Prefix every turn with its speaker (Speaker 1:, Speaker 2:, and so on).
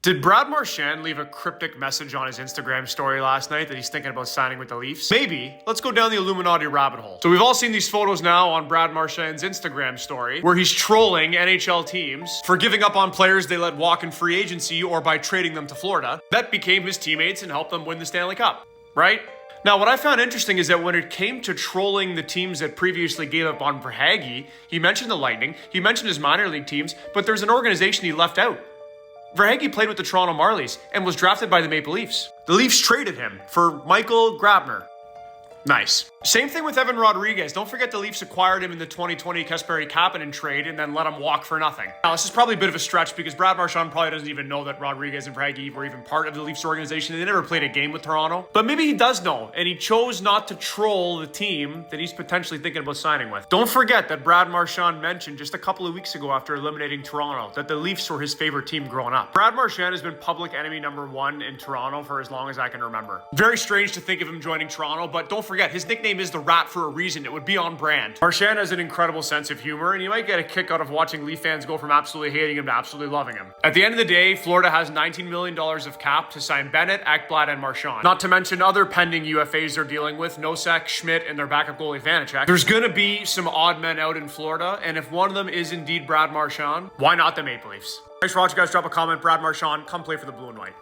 Speaker 1: Did Brad Marchand leave a cryptic message on his Instagram story last night that he's thinking about signing with the Leafs? Maybe. Let's go down the Illuminati rabbit hole. So we've all seen these photos now on Brad Marchand's Instagram story where he's trolling NHL teams for giving up on players they let walk in free agency or by trading them to Florida that became his teammates and helped them win the Stanley Cup, right? Now, what I found interesting is that when it came to trolling the teams that previously gave up on Verhaeghe, he mentioned the Lightning, he mentioned his minor league teams, but there's an organization he left out. Verhaeghe played with the Toronto Marlies and was drafted by the Maple Leafs. The Leafs traded him for Michael Grabner. Nice. Same thing with Evan Rodriguez. Don't forget the Leafs acquired him in the 2020 Kasperi-Kapanen trade and then let him walk for nothing. Now, this is probably a bit of a stretch because Brad Marchand probably doesn't even know that Rodriguez and Verhaeghe were even part of the Leafs organization. They never played a game with Toronto. But maybe he does know, and he chose not to troll the team that he's potentially thinking about signing with. Don't forget that Brad Marchand mentioned just a couple of weeks ago after eliminating Toronto that the Leafs were his favorite team growing up. Brad Marchand has been public enemy #1 in Toronto for as long as I can remember. Very strange to think of him joining Toronto, but don't forget, his nickname is the Rat for a reason. It would be on brand. Marchand has an incredible sense of humor, and you might get a kick out of watching Leaf fans go from absolutely hating him to absolutely loving him. At the end of the day, Florida has $19 million of cap to sign Bennett, Ekblad, and Marchand. Not to mention other pending UFAs they're dealing with, Nosek, Schmidt, and their backup goalie Vanacek. There's gonna be some odd men out in Florida, and if one of them is indeed Brad Marchand, why not the Maple Leafs? Thanks for watching, guys. Drop a comment. Brad Marchand, come play for the Blue and White.